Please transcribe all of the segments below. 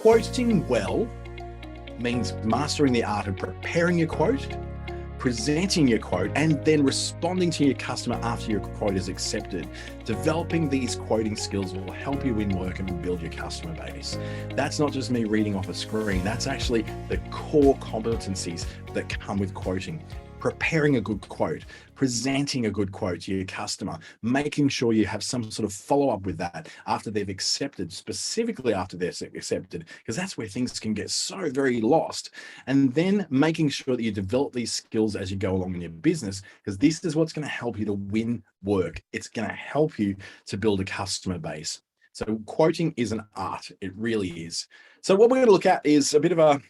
Quoting well means mastering the art of preparing your quote, presenting your quote, and then responding to your customer after your quote is accepted. Developing these quoting skills will help you win work and build your customer base. That's not just me reading off a screen. That's actually the core competencies that come with quoting. Preparing a good quote, presenting a good quote to your customer, making sure you have some sort of follow-up with that after they've accepted, specifically after they're accepted, because that's where things can get so very lost. And then making sure that you develop these skills as you go along in your business, because this is what's going to help you to win work. It's going to help you to build a customer base. So quoting is an art. It really is. So what we're going to look at is a bit of a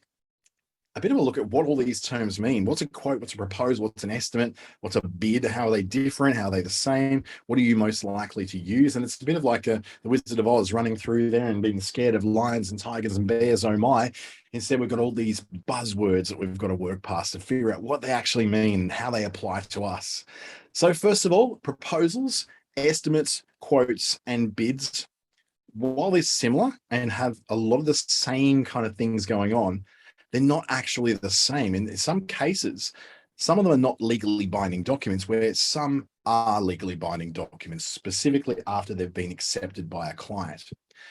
look at what all these terms mean. What's a quote? What's a proposal? What's an estimate? What's a bid? How are they different? How are they the same? What are you most likely to use? And it's a bit of like the Wizard of Oz running through there and being scared of lions and tigers and bears, oh my. Instead, we've got all these buzzwords that we've got to work past to figure out what they actually mean and how they apply to us. So first of all, proposals, estimates, quotes, and bids, while they're similar and have a lot of the same kind of things going on, they're not actually the same. In some cases, some of them are not legally binding documents, where some are legally binding documents, specifically after they've been accepted by a client.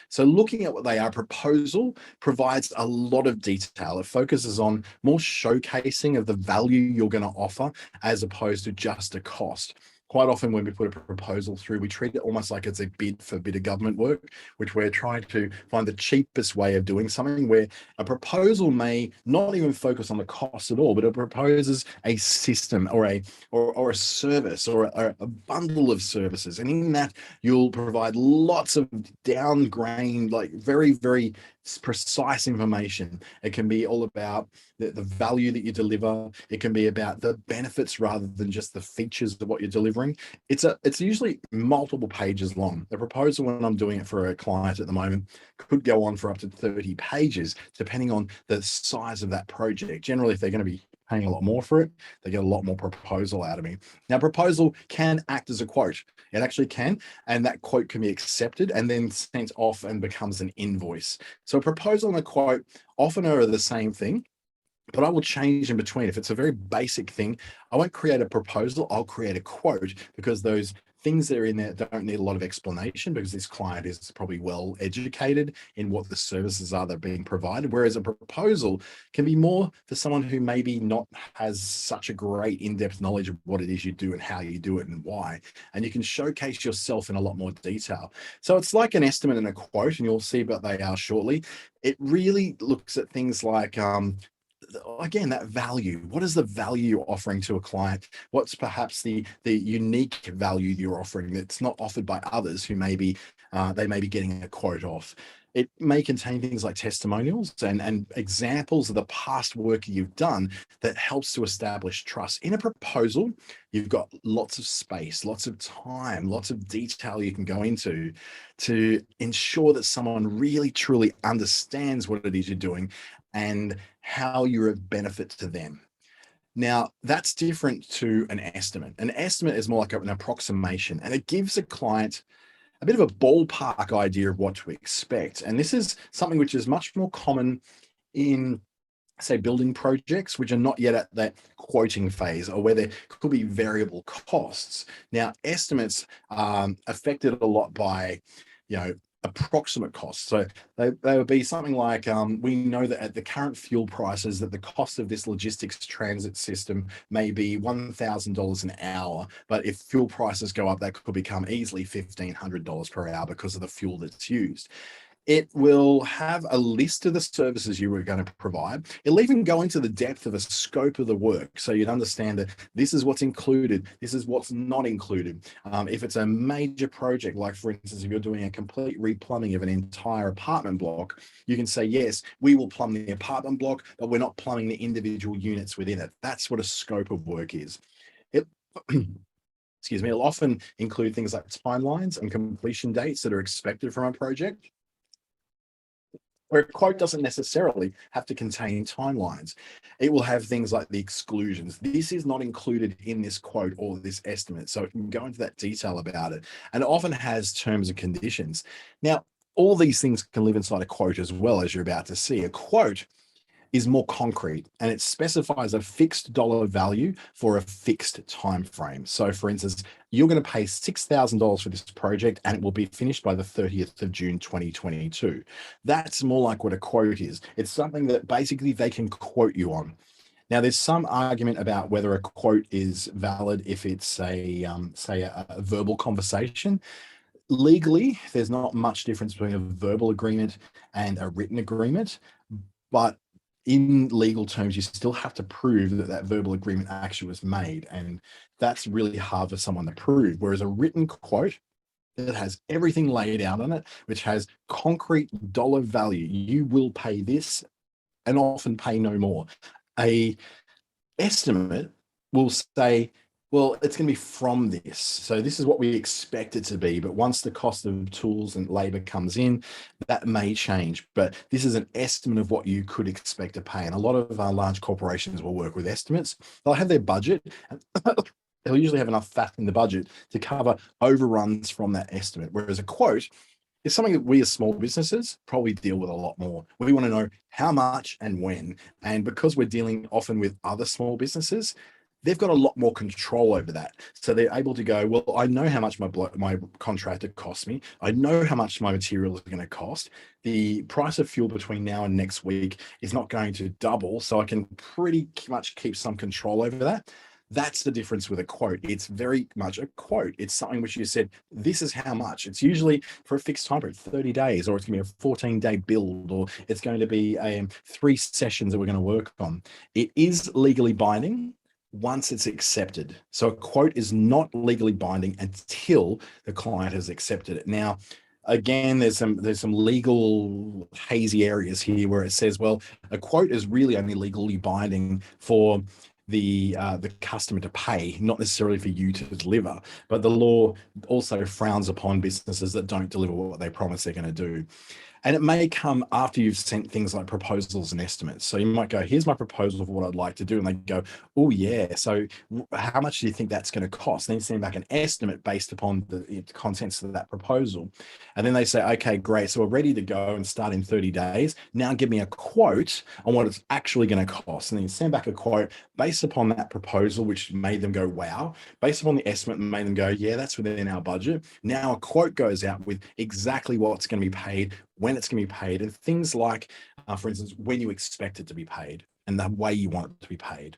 So looking at what they are, proposal provides a lot of detail. It focuses on more showcasing of the value you're going to offer as opposed to just a cost. Quite often when we put a proposal through, we treat it almost like it's a bid for a bit of government work, which we're trying to find the cheapest way of doing something, where a proposal may not even focus on the cost at all, but it proposes a system or a service or a bundle of services. And in that, you'll provide lots of down-grained, like very, very precise information. It can be all about the value that you deliver. It can be about the benefits rather than just the features of what you're delivering. It's usually multiple pages long. The proposal, when I'm doing it for a client at the moment, could go on for up to 30 pages, depending on the size of that project. Generally, if they're going to be paying a lot more for it, they get a lot more proposal out of me. Now, proposal can act as a quote. It actually can, and that quote can be accepted and then sent off and becomes an invoice. So a proposal and a quote often are the same thing, but I will change in between. If it's a very basic thing, I won't create a proposal, I'll create a quote, because those things that are in there don't need a lot of explanation, because this client is probably well educated in what the services are that are being provided. Whereas a proposal can be more for someone who maybe not has such a great in-depth knowledge of what it is you do and how you do it and why. And you can showcase yourself in a lot more detail. So it's like an estimate and a quote, and you'll see what they are shortly. It really looks at things like, again, that value. What is the value you're offering to a client? What's perhaps the unique value you're offering that's not offered by others who maybe they may be getting a quote off? It may contain things like testimonials and examples of the past work you've done that helps to establish trust. In a proposal, you've got lots of space, lots of time, lots of detail you can go into to ensure that someone really truly understands what it is you're doing and how you're of benefit to them. Now, that's different to an estimate. An estimate is more like an approximation, and it gives a client a bit of a ballpark idea of what to expect. And this is something which is much more common in, say, building projects, which are not yet at that quoting phase, or where there could be variable costs. Now, estimates are affected a lot by, approximate costs. So they would be something like, we know that at the current fuel prices, that the cost of this logistics transit system may be $1,000 an hour, but if fuel prices go up, that could become easily $1,500 per hour because of the fuel that's used. It will have a list of the services you were going to provide. It'll even go into the depth of a scope of the work, so you'd understand that this is what's included, this is what's not included. If it's a major project, like for instance, if you're doing a complete replumbing of an entire apartment block, you can say, yes, we will plumb the apartment block, but we're not plumbing the individual units within it. That's what a scope of work is. Excuse me, it'll often include things like timelines and completion dates that are expected from a project, where a quote doesn't necessarily have to contain timelines. It will have things like the exclusions. This is not included in this quote or this estimate, so it can go into that detail about it. And it often has terms and conditions. Now, all these things can live inside a quote as well, as you're about to see. A quote is more concrete and it specifies a fixed dollar value for a fixed time frame. So for instance, you're going to pay $6,000 for this project and it will be finished by the 30th of June 2022. That's more like what a quote is. It's something that basically they can quote you on. Now, there's some argument about whether a quote is valid if it's say a verbal conversation. Legally, there's not much difference between a verbal agreement and a written agreement, but in legal terms, you still have to prove that that verbal agreement actually was made. And that's really hard for someone to prove. Whereas a written quote that has everything laid out on it, which has concrete dollar value, you will pay this and often pay no more. A estimate will say, well, it's going to be from this. So this is what we expect it to be. But once the cost of tools and labor comes in, that may change. But this is an estimate of what you could expect to pay. And a lot of our large corporations will work with estimates. They'll have their budget. And they'll usually have enough fat in the budget to cover overruns from that estimate. Whereas a quote is something that we as small businesses probably deal with a lot more. We want to know how much and when. And because we're dealing often with other small businesses, they've got a lot more control over that. So they're able to go, well, I know how much my contractor costs me. I know how much my material is going to cost. The price of fuel between now and next week is not going to double. So I can pretty much keep some control over that. That's the difference with a quote. It's very much a quote. It's something which you said, this is how much. It's usually for a fixed time period, 30 days, or it's going to be a 14-day build, or it's going to be 3 sessions that we're going to work on. It is legally binding once it's accepted. So a quote is not legally binding until the client has accepted it. Now, again, there's some legal hazy areas here where it says, well, a quote is really only legally binding for the customer to pay, not necessarily for you to deliver. But the law also frowns upon businesses that don't deliver what they promise they're going to do. And it may come after you've sent things like proposals and estimates. So you might go, here's my proposal for what I'd like to do. And they go, oh yeah, so how much do you think that's going to cost? And then you send back an estimate based upon the contents of that proposal. And then they say, okay, great. So we're ready to go and start in 30 days. Now give me a quote on what it's actually going to cost. And then you send back a quote based upon that proposal, which made them go, wow. Based upon the estimate, made them go, yeah, that's within our budget. Now a quote goes out with exactly what's going to be paid, when it's going to be paid, and things like, for instance, when you expect it to be paid and the way you want it to be paid.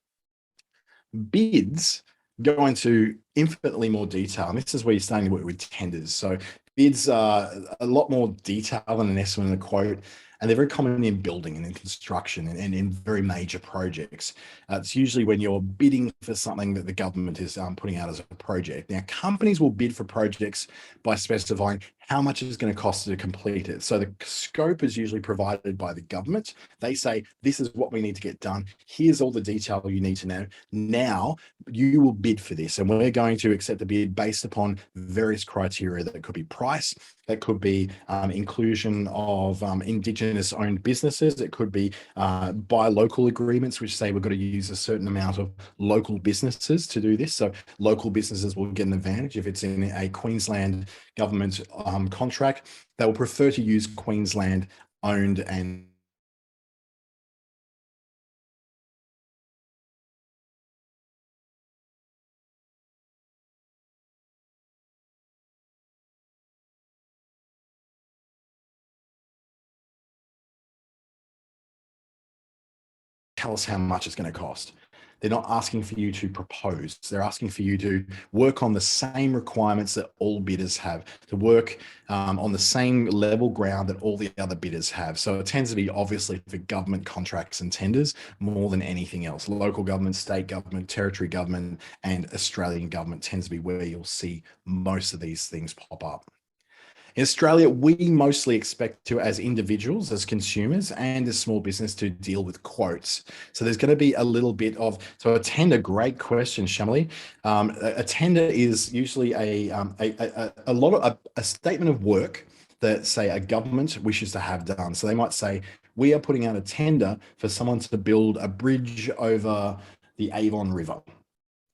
Bids go into infinitely more detail, and this is where you're starting to work with tenders. So bids are a lot more detail than an estimate and a quote, and they're very common in building and in construction and in very major projects. It's usually when you're bidding for something that the government is putting out as a project. Now, companies will bid for projects by specifying how much it's going to cost to complete it. So the scope is usually provided by the government. They say, this is what we need to get done. Here's all the detail you need to know. Now you will bid for this, and we're going to accept the bid based upon various criteria. That could be price, that could be inclusion of Indigenous owned businesses. It could be buy local agreements, which say we've got to use a certain amount of local businesses to do this. So local businesses will get an advantage if it's in a Queensland government contract. They will prefer to use Queensland owned and tell us how much it's going to cost. They're not asking for you to propose. They're asking for you to work on the same requirements that all bidders have, to work on the same level ground that all the other bidders have. So it tends to be obviously for government contracts and tenders more than anything else. Local government, state government, territory government, and Australian government tends to be where you'll see most of these things pop up. In Australia, we mostly expect to, as individuals, as consumers, and as small business, to deal with quotes. So there's going to be a little bit of, so a tender, great question, Shamali. A tender is usually a statement of work that, say, a government wishes to have done. So they might say, we are putting out a tender for someone to build a bridge over the Avon River.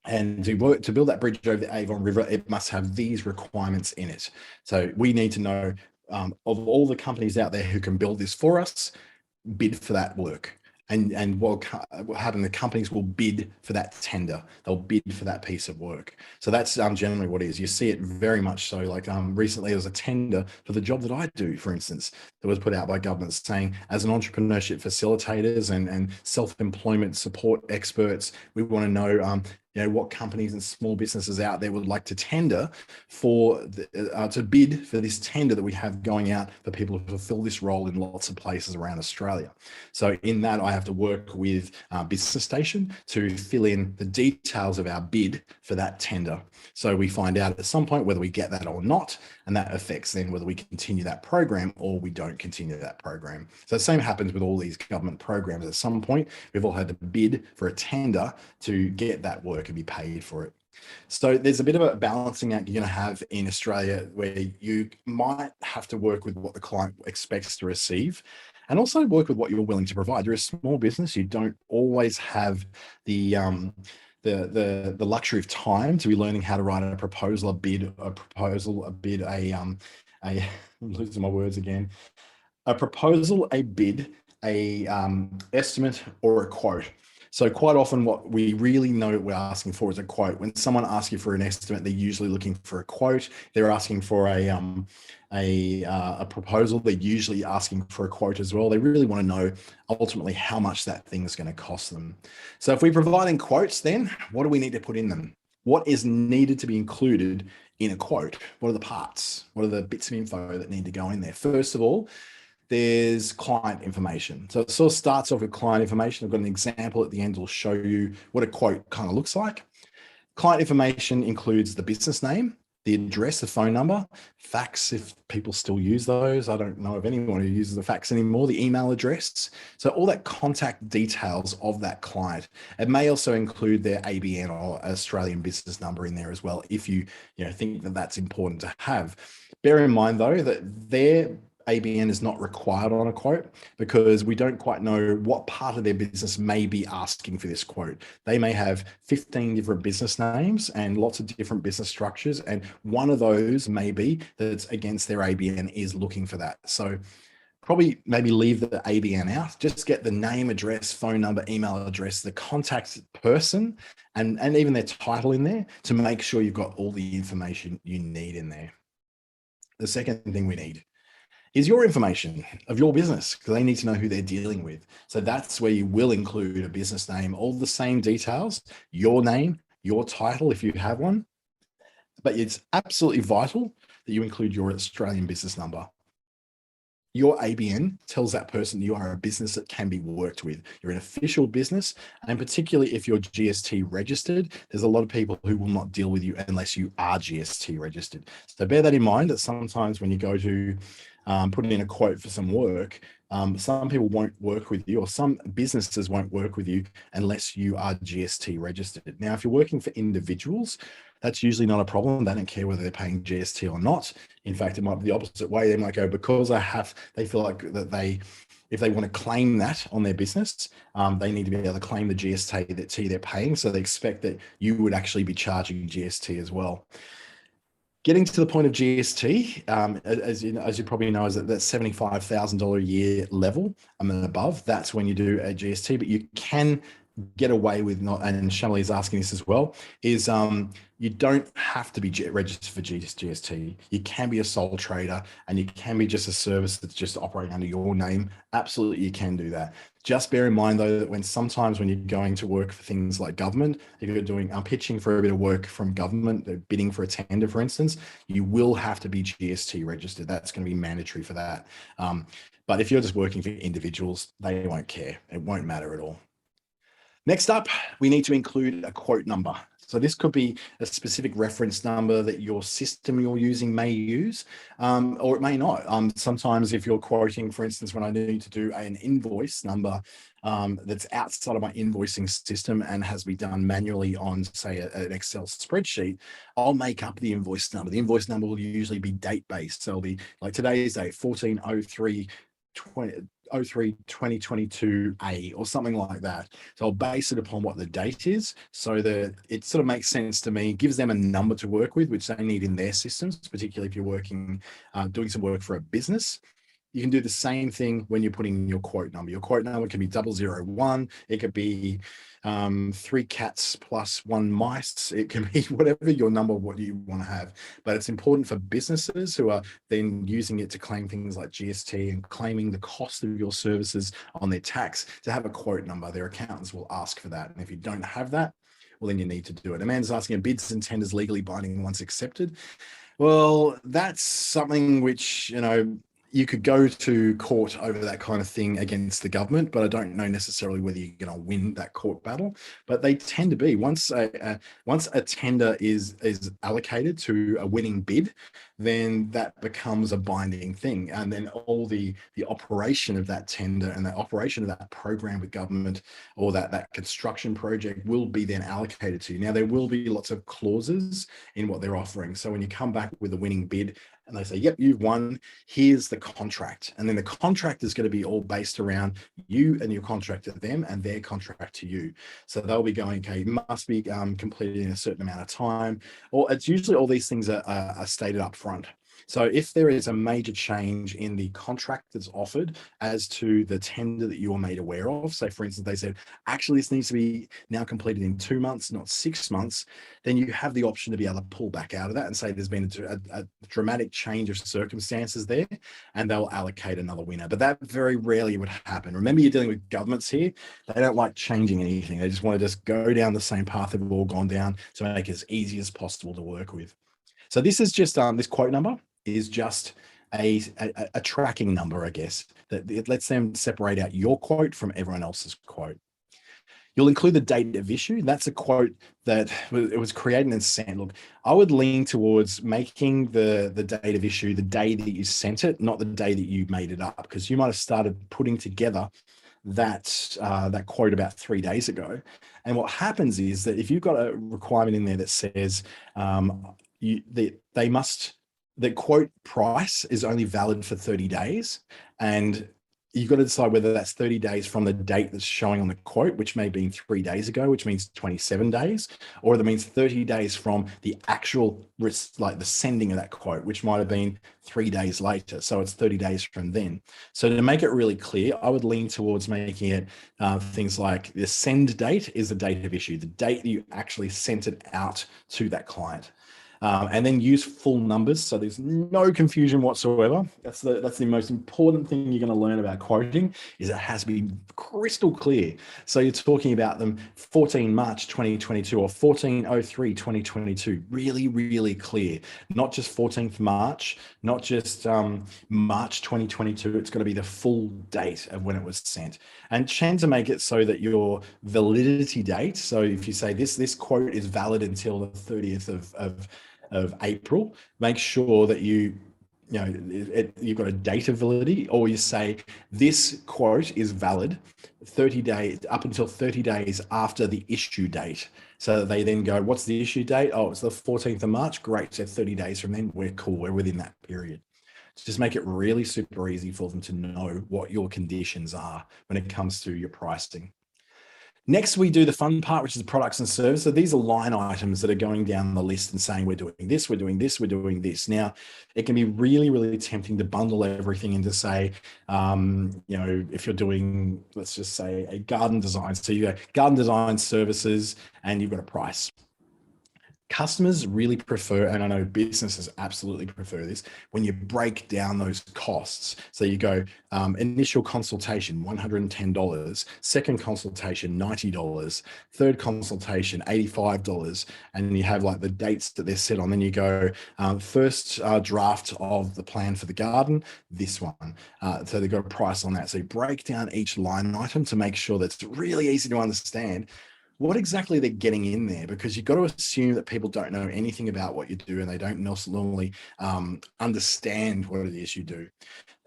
And to build that bridge over the Avon River, it must have these requirements in it. So we need to know of all the companies out there who can build this for us, bid for that work. And what happen, the companies will bid for that tender. They'll bid for that piece of work. So that's generally what it is. You see it very much so. Like recently there was a tender for the job that I do, for instance, that was put out by government saying, as an entrepreneurship facilitators and self-employment support experts, we want to know what companies and small businesses out there would like to tender for to bid for this tender that we have going out for people to fulfill this role in lots of places around Australia. So in that, I have to work with Business Station to fill in the details of our bid for that tender. So we find out at some point whether we get that or not, and that affects then whether we continue that program or we don't continue that program. So the same happens with all these government programs. At some point, we've all had to bid for a tender to get that work and be paid for it. So there's a bit of a balancing act you're going to have in Australia where you might have to work with what the client expects to receive and also work with what you're willing to provide. You're a small business. You don't always have the luxury of time to be learning how to write a proposal, I'm losing my words again. A proposal, a bid, a estimate, or a quote. So quite often what we really know we're asking for is a quote. When someone asks you for an estimate, they're usually looking for a quote. They're asking for a proposal. They're usually asking for a quote as well. They really want to know ultimately how much that thing is going to cost them. So if we're providing quotes, then what do we need to put in them? What is needed to be included in a quote? What are the parts? What are the bits of info that need to go in there? First of all, there's client information. So it sort of starts off with client information. I've got an example at the end that will show you what a quote kind of looks like. Client information includes the business name, the address, the phone number, fax if people still use those. I don't know of anyone who uses the fax anymore, the email address. So all that contact details of that client. It may also include their ABN or Australian business number in there as well, if you think that that's important to have. Bear in mind though that their ABN is not required on a quote because we don't quite know what part of their business may be asking for this quote. They may have 15 different business names and lots of different business structures, and one of those may be that's against their ABN is looking for that. So probably maybe leave the ABN out, just get the name, address, phone number, email address, the contact person, and even their title in there to make sure you've got all the information you need in there. The second thing we need is your information of your business, because they need to know who they're dealing with. So that's where you will include a business name, all the same details, your name, your title, if you have one. But it's absolutely vital that you include your Australian business number. Your ABN tells that person you are a business that can be worked with. You're an official business, and particularly if you're GST registered, there's a lot of people who will not deal with you unless you are GST registered. So bear that in mind that sometimes when you go to put in a quote for some work, some people won't work with you, or some businesses won't work with you unless you are GST registered. Now, if you're working for individuals, that's usually not a problem. They don't care whether they're paying GST or not. In fact, it might be the opposite way. They might go, because they feel like that if they want to claim that on their business, they need to be able to claim the GST they're paying. So they expect that you would actually be charging GST as well. Getting to the point of GST, as you probably know, is that $75,000 a year level and above. That's when you do a GST, but you can get away with not, and Shamali is asking this as well, is you don't have to be registered for GST. You can be a sole trader and you can be just a service that's just operating under your name. Absolutely, you can do that. Just bear in mind though, that sometimes when you're going to work for things like government, if you're doing pitching for a bit of work from government, they're bidding for a tender, for instance, you will have to be GST registered. That's going to be mandatory for that. But if you're just working for individuals, they won't care. It won't matter at all. Next up, we need to include a quote number. So this could be a specific reference number that your system you're using may use, or it may not. Sometimes if you're quoting, for instance, when I need to do an invoice number that's outside of my invoicing system and has to be done manually on, say, an Excel spreadsheet, I'll make up the invoice number. The invoice number will usually be date-based. So it'll be like today's date, 1403. 03 2022A or something like that. So I'll base it upon what the date is, so that it sort of makes sense to me, gives them a number to work with, which they need in their systems, particularly if you're working, doing some work for a business. You can do the same thing when you're putting your quote number. Your quote number can be 001. It could be 3 cats plus 1 mice. It can be whatever your number, what you want to have. But it's important for businesses who are then using it to claim things like GST and claiming the cost of your services on their tax to have a quote number. Their accountants will ask for that. And if you don't have that, well, then you need to do it. Amanda's asking, are bids and tenders legally binding once accepted? Well, that's something which, you could go to court over that kind of thing against the government, but I don't know necessarily whether you're going to win that court battle. But they tend to be, once a tender is allocated to a winning bid, then that becomes a binding thing, and then all the operation of that tender and the operation of that program with government, or that construction project, will be then allocated to you. Now, there will be lots of clauses in what they're offering. So when you come back with a winning bid and they say, yep, you've won, here's the contract. And then the contract is going to be all based around you and your contract to them and their contract to you. So they'll be going, okay, it must be completed in a certain amount of time, or it's usually all these things are stated up front. So if there is a major change in the contract that's offered as to the tender that you are made aware of, so for instance, they said, actually, this needs to be now completed in 2 months, not 6 months, then you have the option to be able to pull back out of that and say there's been a dramatic change of circumstances there, and they'll allocate another winner. But that very rarely would happen. Remember, you're dealing with governments here. They don't like changing anything. They just want to just go down the same path that we've all gone down to make it as easy as possible to work with. So this is just this quote number is just a tracking number, I guess, that it lets them separate out your quote from everyone else's quote. You'll include the date of issue. That's a quote that it was created and sent. Look, I would lean towards making the date of issue the day that you sent it, not the day that you made it up, because you might have started putting together that quote about 3 days ago. And what happens is that if you've got a requirement in there that says the quote price is only valid for 30 days, and you've got to decide whether that's 30 days from the date that's showing on the quote, which may be 3 days ago, which means 27 days, or that means 30 days from the actual, like the sending of that quote, which might have been 3 days later. So it's 30 days from then. So to make it really clear, I would lean towards making it things like the send date is the date of issue, the date that you actually sent it out to that client. And then use full numbers, so there's no confusion whatsoever. That's the most important thing you're going to learn about quoting, is it has to be crystal clear. So you're talking about them 14 March 2022 or 14/03 2022, really, really clear. Not just 14th March, not just March 2022. It's got to be the full date of when it was sent. And tend to make it so that your validity date, so if you say this quote is valid until the 30th of April, make sure that you've got a date of validity, or you say this quote is valid 30 days up until 30 days after the issue date. So they then go, what's the issue date? Oh, it's the 14th of March. Great. So 30 days from then, we're cool. We're within that period. Just make it really super easy for them to know what your conditions are when it comes to your pricing. Next, we do the fun part, which is the products and services. So these are line items that are going down the list and saying, we're doing this, we're doing this, we're doing this. Now, it can be really, really tempting to bundle everything into, say, if you're doing, let's just say, a garden design. So you go garden design services and you've got a price. Customers really prefer, and I know businesses absolutely prefer this, when you break down those costs. So you go initial consultation, $110, second consultation, $90, third consultation, $85, and you have like the dates that they're set on. Then you go first draft of the plan for the garden, this one. So they've got a price on that. So you break down each line item to make sure that it's really easy to understand what exactly they're getting in there, because you've got to assume that people don't know anything about what you do and they don't normally understand what it is you do.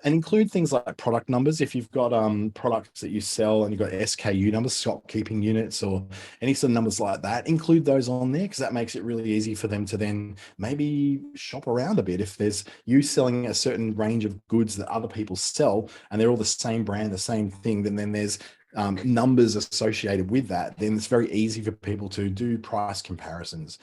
And include things like product numbers. If you've got products that you sell and you've got SKU numbers, stock keeping units, or any sort of numbers like that, include those on there, because that makes it really easy for them to then maybe shop around a bit. If there's you selling a certain range of goods that other people sell and they're all the same brand, the same thing, then there's numbers associated with that, then it's very easy for people to do price comparisons.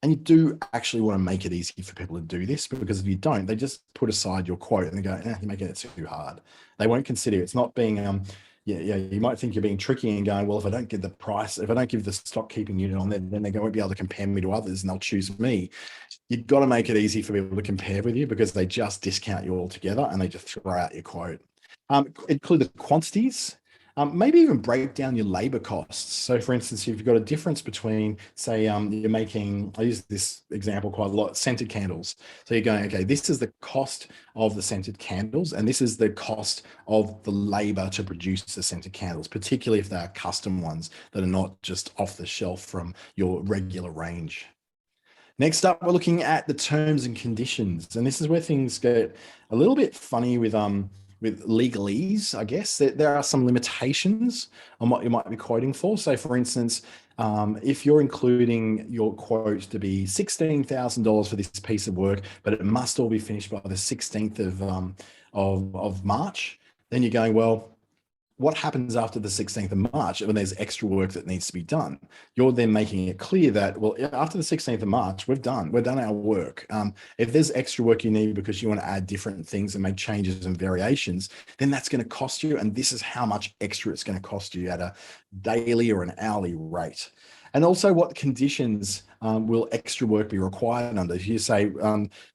And you do actually want to make it easy for people to do this, because if you don't, they just put aside your quote and they go, you're making it too hard. They won't consider it. It's not being, you might think you're being tricky and going, well, if I don't give the price, if I don't give the stock keeping unit on there, then they won't be able to compare me to others and they'll choose me. You've got to make it easy for people to compare with you, because they just discount you altogether and they just throw out your quote. Include the quantities. Maybe even break down your labor costs. So for instance, if you've got a difference between, say, you're making, I use this example quite a lot, scented candles. So you're going, okay, this is the cost of the scented candles, and this is the cost of the labor to produce the scented candles, particularly if they are custom ones that are not just off the shelf from your regular range. Next up, we're looking at the terms and conditions. And this is where things get a little bit funny with legalese, I guess. There are some limitations on what you might be quoting for. So for instance, if you're including your quote to be $16,000 for this piece of work, but it must all be finished by the 16th of March, then you're going, well, what happens after the 16th of March when there's extra work that needs to be done? You're then making it clear that, well, after the 16th of March, we've done our work. If there's extra work you need because you want to add different things and make changes and variations, then that's going to cost you. And this is how much extra it's going to cost you at a daily or an hourly rate. And also what conditions will extra work be required under? If you say,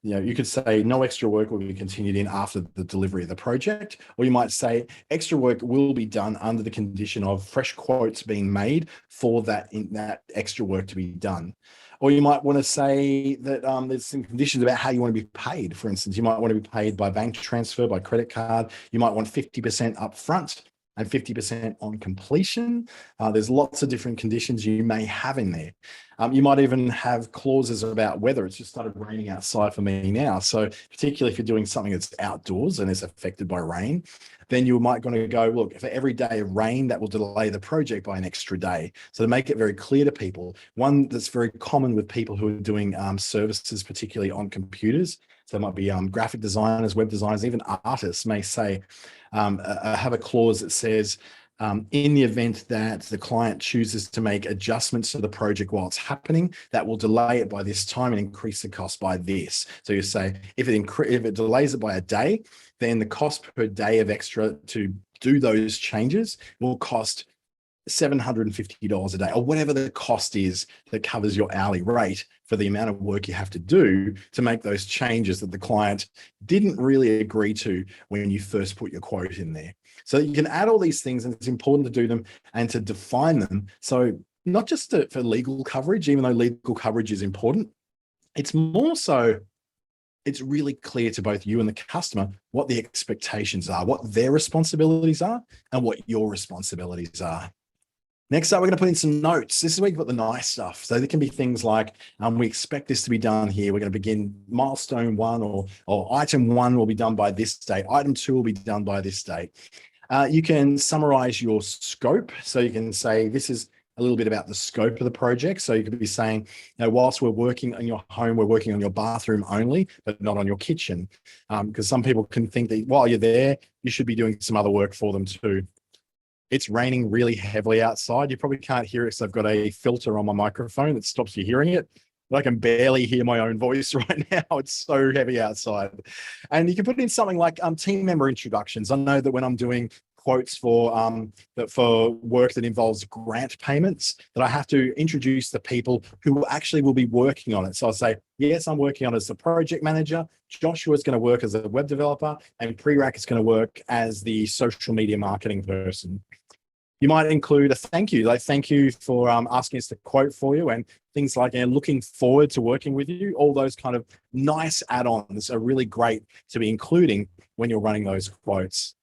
you could say no extra work will be continued in after the delivery of the project, or you might say extra work will be done under the condition of fresh quotes being made for that extra work to be done. Or you might want to say that there's some conditions about how you want to be paid. For instance, you might want to be paid by bank transfer, by credit card. You might want 50% upfront and 50% on completion. There's lots of different conditions you may have in there. You might even have clauses about weather. It's just started raining outside for me now. So particularly if you're doing something that's outdoors and is affected by rain, then you might going to go, look, for every day of rain, that will delay the project by an extra day. So to make it very clear to people, one that's very common with people who are doing services, particularly on computers. So there might be graphic designers, web designers, even artists may say, have a clause that says, in the event that the client chooses to make adjustments to the project while it's happening, that will delay it by this time and increase the cost by this. So you say, if it delays it by a day, then the cost per day of extra to do those changes will cost $750 a day, or whatever the cost is that covers your hourly rate for the amount of work you have to do to make those changes that the client didn't really agree to when you first put your quote in there. So you can add all these things, and it's important to do them and to define them. So not just for legal coverage, even though legal coverage is important, it's more so it's really clear to both you and the customer what the expectations are, what their responsibilities are, and what your responsibilities are. Next up, we're going to put in some notes. This is where you put the nice stuff. So there can be things like, we expect this to be done here. We're going to begin milestone 1 or item 1 will be done by this date. Item 2 will be done by this date. You can summarize your scope. So you can say, this is a little bit about the scope of the project. So you could be saying, whilst we're working on your home, we're working on your bathroom only, but not on your kitchen. Because some people can think that while you're there, you should be doing some other work for them too. It's raining really heavily outside. You probably can't hear it because I've got a filter on my microphone that stops you hearing it. But I can barely hear my own voice right now. It's so heavy outside. And you can put in something like team member introductions. I know that when I'm doing quotes for work that involves grant payments, that I have to introduce the people who actually will be working on it. So I'll say, yes, I'm working on it as the project manager. Joshua is going to work as a web developer, and Prerak is going to work as the social media marketing person. You might include a thank you, like thank you for asking us to quote for you, and things like looking forward to working with you. All those kind of nice add-ons are really great to be including when you're running those quotes.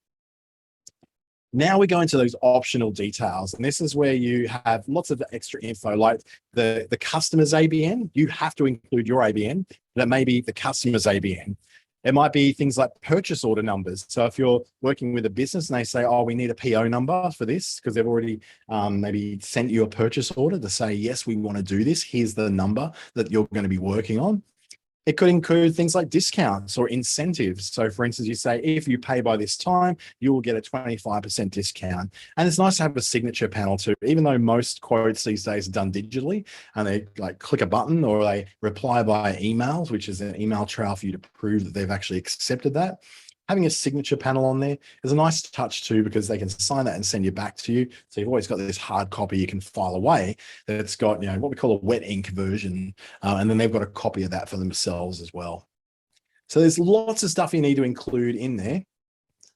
Now we go into those optional details, and this is where you have lots of extra info, like the customer's ABN. You have to include your ABN, but it may be the customer's ABN. It might be things like purchase order numbers. So if you're working with a business and they say, oh, we need a PO number for this because they've already maybe sent you a purchase order to say, yes, we want to do this. Here's the number that you're going to be working on. It could include things like discounts or incentives. So for instance, you say, if you pay by this time, you will get a 25% discount. And it's nice to have a signature panel too, even though most quotes these days are done digitally and they like click a button or they reply by emails, which is an email trail for you to prove that they've actually accepted that. Having a signature panel on there is a nice touch too, because they can sign that and send you back to you. So you've always got this hard copy you can file away that's got, you know, what we call a wet ink version. And then they've got a copy of that for themselves as well. So there's lots of stuff you need to include in there.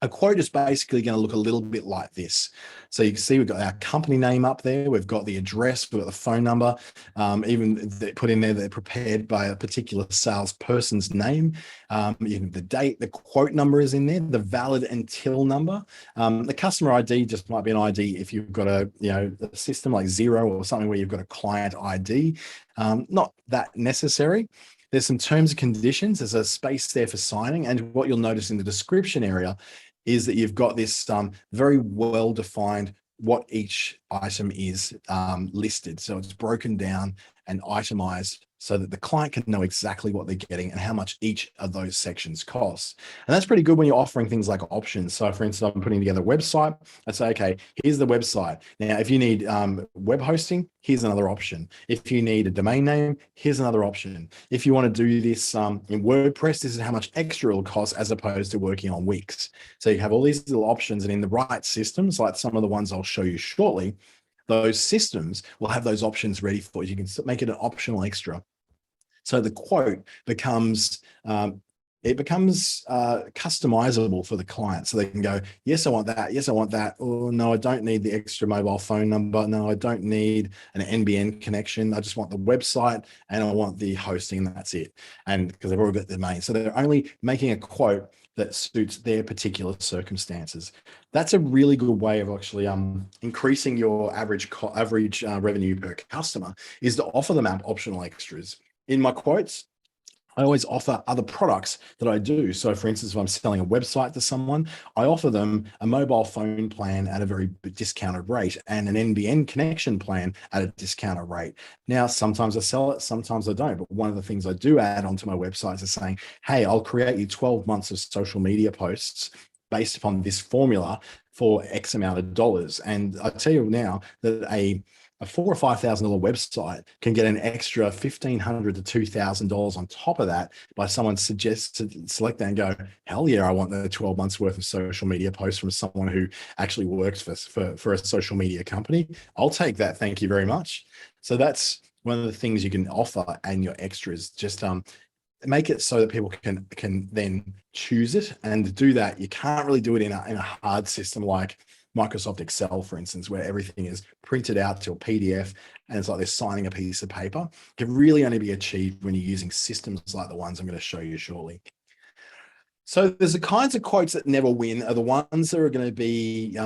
A quote is basically going to look a little bit like this. So you can see we've got our company name up there. We've got the address, we've got the phone number, even they put in there they're prepared by a particular salesperson's name. The date, the quote number is in there, the valid until number. The customer ID just might be an ID if you've got a system like Xero or something where you've got a client ID. Not that necessary. There's some terms and conditions. There's a space there for signing. And what you'll notice in the description area is that you've got this very well-defined what each item is listed. So it's broken down and itemized so that the client can know exactly what they're getting and how much each of those sections costs. And that's pretty good when you're offering things like options. So for instance, I'm putting together a website. I say, okay, here's the website. Now, if you need web hosting, here's another option. If you need a domain name, here's another option. If you want to do this in WordPress, this is how much extra it'll cost as opposed to working on Wix. So you have all these little options, and in the right systems, like some of the ones I'll show you shortly, those systems will have those options ready for you. You can make it an optional extra. So the quote becomes customizable for the client. So they can go, yes, I want that. Yes, I want that. Oh, no, I don't need the extra mobile phone number. No, I don't need an NBN connection. I just want the website and I want the hosting, and that's it. And because they've already got the domain. So they're only making a quote that suits their particular circumstances. That's a really good way of actually increasing your average revenue per customer, is to offer them optional extras. In my quotes, I always offer other products that I do. So for instance, if I'm selling a website to someone, I offer them a mobile phone plan at a very discounted rate and an NBN connection plan at a discounted rate. Now, sometimes I sell it, sometimes I don't. But one of the things I do add onto my website is saying, hey, I'll create you 12 months of social media posts based upon this formula for X amount of dollars. And I tell you now that a $4,000 or $5,000 website can get an extra $1,500 to $2,000 on top of that by someone suggests to select that and go, hell yeah, I want the 12 months worth of social media posts from someone who actually works for a social media company. I'll take that. Thank you very much. So that's one of the things you can offer and your extras. Just make it so that people can then choose it. And to do that, you can't really do it in a hard system like Microsoft Excel, for instance, where everything is printed out to a PDF and it's like they're signing a piece of paper. It can really only be achieved when you're using systems like the ones I'm going to show you shortly. So there's the kinds of quotes that never win are the ones that are going to be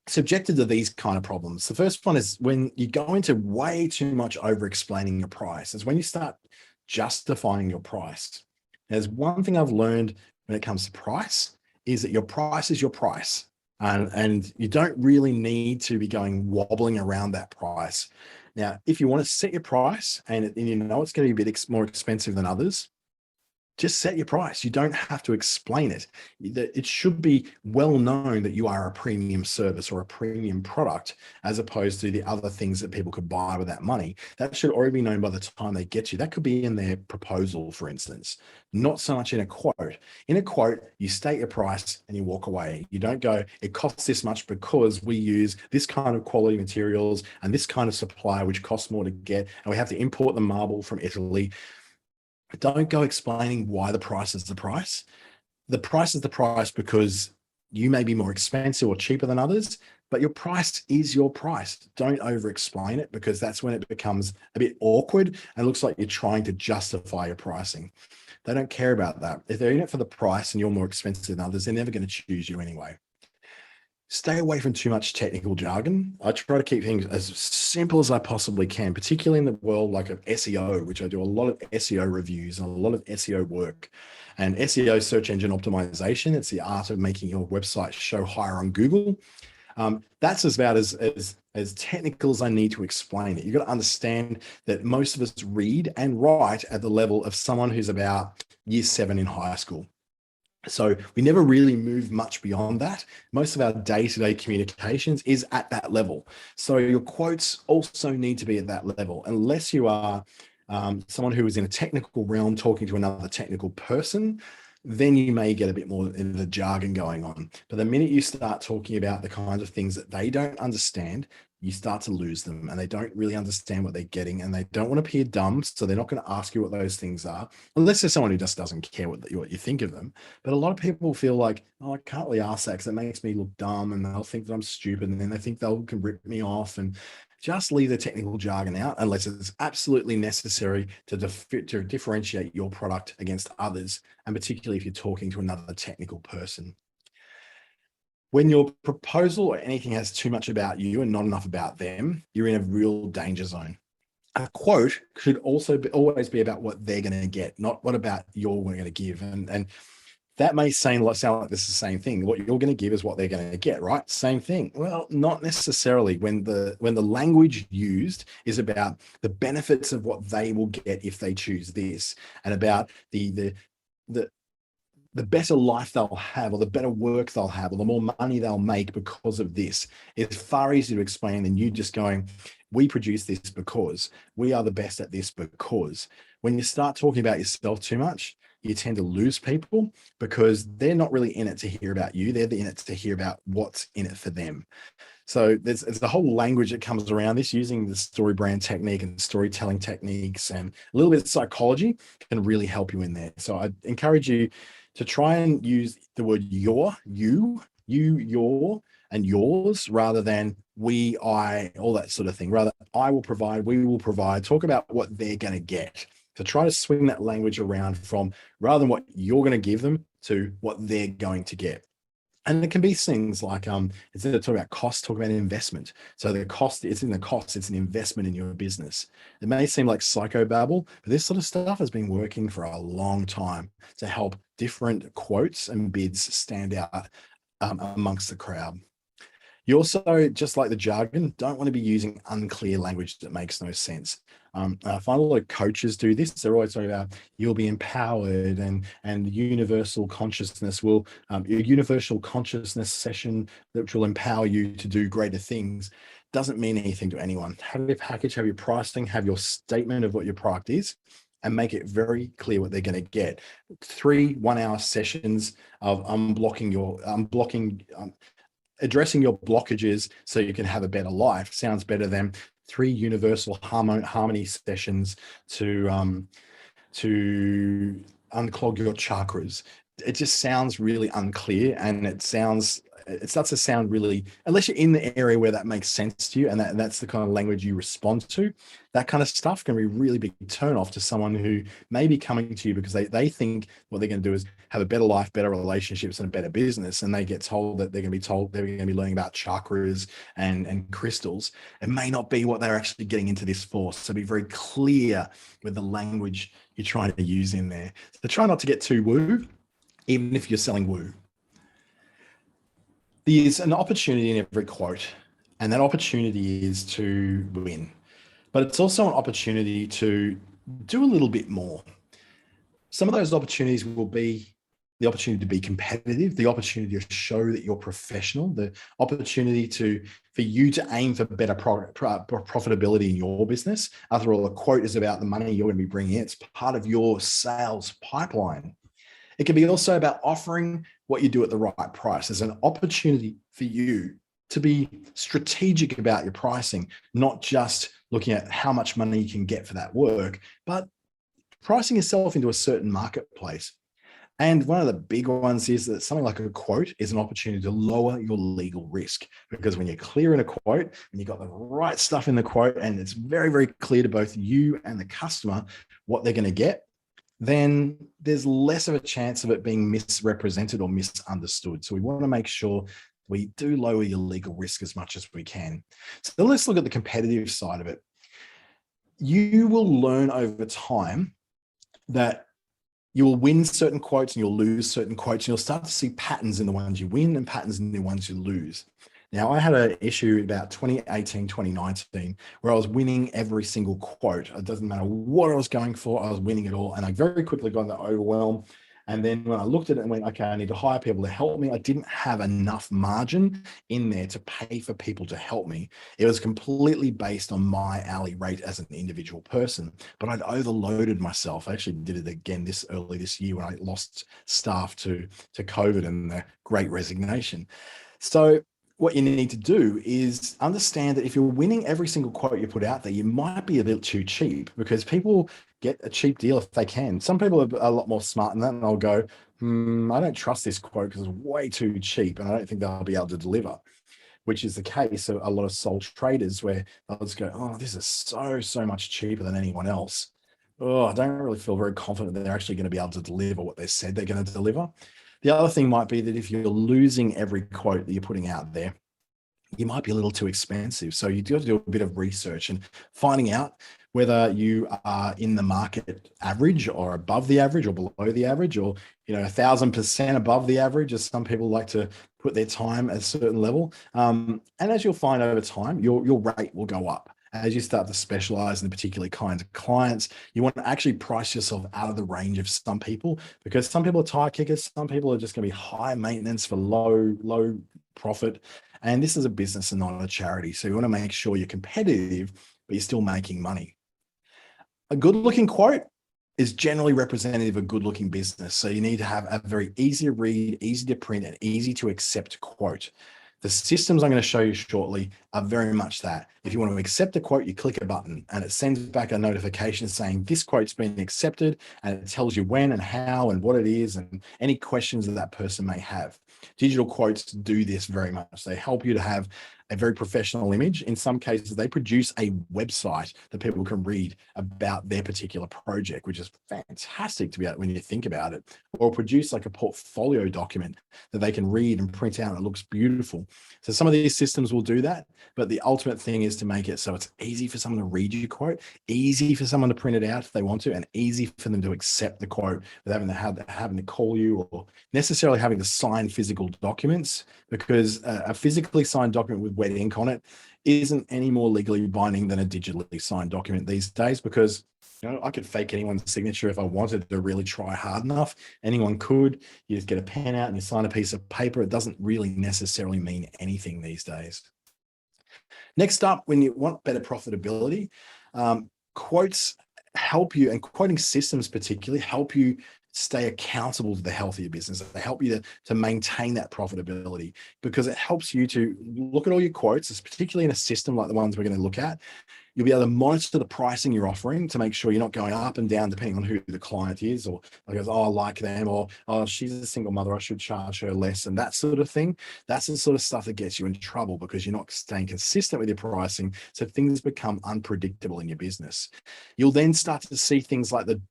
subjected to these kind of problems. The first one is when you go into way too much over explaining your price. It's when you start justifying your price. There's one thing I've learned when it comes to price is that your price is your price. And you don't really need to be wobbling around that price. Now, if you want to set your price and you know it's going to be a bit more expensive than others, just set your price. You don't have to explain it. It should be well known that you are a premium service or a premium product, as opposed to the other things that people could buy with that money. That should already be known by the time they get you. That could be in their proposal, for instance, not so much in a quote. In a quote, you state your price and you walk away. You don't go, it costs this much because we use this kind of quality materials and this kind of supply, which costs more to get, and we have to import the marble from Italy. Don't go explaining why the price is the price. The price is the price because you may be more expensive or cheaper than others, but your price is your price. Don't over explain it, because that's when it becomes a bit awkward and it looks like you're trying to justify your pricing. They don't care about that. If they're in it for the price and you're more expensive than others, they're never going to choose you anyway. Stay away from too much technical jargon. I try to keep things as simple as I possibly can, particularly in the world like of SEO, which I do a lot of SEO reviews and a lot of SEO work. And SEO, search engine optimization, it's the art of making your website show higher on Google. That's about as technical as I need to explain it. You've got to understand that most of us read and write at the level of someone who's about year 7 in high school. So we never really move much beyond that. Most of our day-to-day communications is at that level. So your quotes also need to be at that level, unless you are someone who is in a technical realm talking to another technical person. Then you may get a bit more in the jargon going on. But the minute you start talking about the kinds of things that they don't understand, you start to lose them, and they don't really understand what they're getting, and they don't want to appear dumb. So they're not going to ask you what those things are, unless there's someone who just doesn't care what you think of them. But a lot of people feel like, oh, I can't really ask that because it makes me look dumb, and they'll think that I'm stupid, and then they think they'll can rip me off. And just leave the technical jargon out unless it's absolutely necessary to differentiate your product against others, and particularly if you're talking to another technical person. When your proposal or anything has too much about you and not enough about them, you're in a real danger zone. A quote should also always be about what they're going to get, not what about you're going to give. And that may sound like this is the same thing. What you're going to give is what they're going to get, right? Same thing. Well, not necessarily. When the language used is about the benefits of what they will get if they choose this, and about the better life they'll have, or the better work they'll have, or the more money they'll make because of this. It's far easier to explain than you just going, we produce this because we are the best at this because. When you start talking about yourself too much, you tend to lose people because they're not really in it to hear about you. They're in it to hear about what's in it for them. So there's a whole language that comes around this, using the story brand technique and storytelling techniques, and a little bit of psychology can really help you in there. So I encourage you to try and use the word your, you, your, and yours, rather than we, I, all that sort of thing. Rather, I will provide, we will provide. Talk about what they're going to get. So try to swing that language around from, rather than what you're going to give them, to what they're going to get. And it can be things like, instead of talking about cost, talk about investment. So the cost, it's in the cost, it's an investment in your business. It may seem like psychobabble, but this sort of stuff has been working for a long time to help different quotes and bids stand out amongst the crowd. You also, just like the jargon, don't want to be using unclear language that makes no sense. I find a lot of coaches do this. They're always talking about you'll be empowered, and universal consciousness will, your universal consciousness session which will empower you to do greater things. Doesn't mean anything to anyone. Have your package, have your pricing, have your statement of what your product is, and make it very clear what they're going to get. 3 1-hour sessions of addressing your blockages so you can have a better life sounds better than 3 universal harmony sessions to unclog your chakras. It just sounds really unclear, and it starts to sound really, unless you're in the area where that makes sense to you, and that's the kind of language you respond to, that kind of stuff can be a really big turn off to someone who may be coming to you because they think what they're going to do is have a better life, better relationships, and a better business. And they get told that they're going to be learning about chakras and crystals. It may not be what they're actually getting into this for. So be very clear with the language you're trying to use in there. So try not to get too woo, even if you're selling woo. There's an opportunity in every quote, and that opportunity is to win. But it's also an opportunity to do a little bit more. Some of those opportunities will be the opportunity to be competitive, the opportunity to show that you're professional, the opportunity for you to aim for better profitability in your business. After all, a quote is about the money you're going to be bringing in. It's part of your sales pipeline. It can be also about offering what you do at the right price. There's an opportunity for you to be strategic about your pricing, not just looking at how much money you can get for that work, but pricing yourself into a certain marketplace. And one of the big ones is that something like a quote is an opportunity to lower your legal risk, because when you're clear in a quote, and you've got the right stuff in the quote, and it's very, very clear to both you and the customer what they're going to get, then there's less of a chance of it being misrepresented or misunderstood. So we want to make sure we do lower your legal risk as much as we can. So let's look at the competitive side of it. You will learn over time that you will win certain quotes and you'll lose certain quotes, and you'll start to see patterns in the ones you win and patterns in the ones you lose. Now, I had an issue about 2018, 2019, where I was winning every single quote. It doesn't matter what I was going for, I was winning it all. And I very quickly got that overwhelm. And then when I looked at it and went, okay, I need to hire people to help me, I didn't have enough margin in there to pay for people to help me. It was completely based on my hourly rate as an individual person, but I'd overloaded myself. I actually did it again early this year when I lost staff to COVID and the Great Resignation. So what you need to do is understand that if you're winning every single quote you put out there, you might be a bit too cheap, because people get a cheap deal if they can. Some people are a lot more smart than that, and they'll go, I don't trust this quote because it's way too cheap and I don't think they'll be able to deliver, which is the case of a lot of sole traders, where they'll just go, oh, this is so much cheaper than anyone else. Oh, I don't really feel very confident that they're actually going to be able to deliver what they said they're going to deliver. The other thing might be that if you're losing every quote that you're putting out there, you might be a little too expensive. So you do have to do a bit of research and finding out whether you are in the market average or above the average or below the average, or 1,000% above the average, as some people like to put their time at a certain level. And as you'll find over time, your rate will go up. As you start to specialize in the particular kinds of clients, you want to actually price yourself out of the range of some people, because some people are tire kickers, some people are just going to be high maintenance for low profit. And this is a business and not a charity. So you want to make sure you're competitive, but you're still making money. A good looking quote is generally representative of a good looking business. So you need to have a very easy to read, easy to print, and easy to accept quote. The systems I'm going to show you shortly are very much that. If you want to accept a quote, you click a button and it sends back a notification saying this quote's been accepted, and it tells you when and how and what it is and any questions that person may have. Digital quotes do this very much. They help you to have a very professional image. In some cases, they produce a website that people can read about their particular project, which is fantastic to be able, when you think about it, or produce like a portfolio document that they can read and print out. And it looks beautiful. So some of these systems will do that, but the ultimate thing is to make it so it's easy for someone to read your quote, easy for someone to print it out if they want to, and easy for them to accept the quote without having to call you or necessarily having to sign physical documents, because a physically signed document with wet ink on it isn't any more legally binding than a digitally signed document these days, because I could fake anyone's signature if I wanted to really try hard enough. Anyone could. You just get a pen out and you sign a piece of paper. It doesn't really necessarily mean anything these days. Next up, when you want better profitability, quotes help you, and quoting systems particularly help you stay accountable to the health of your business. They help you to maintain that profitability, because it helps you to look at all your quotes, particularly in a system like the ones we're going to look at. You'll be able to monitor the pricing you're offering to make sure you're not going up and down depending on who the client is, or like, oh, I like them, or oh, she's a single mother, I should charge her less, and that sort of thing. That's the sort of stuff that gets you in trouble, because you're not staying consistent with your pricing. So things become unpredictable in your business. You'll then start to see things like the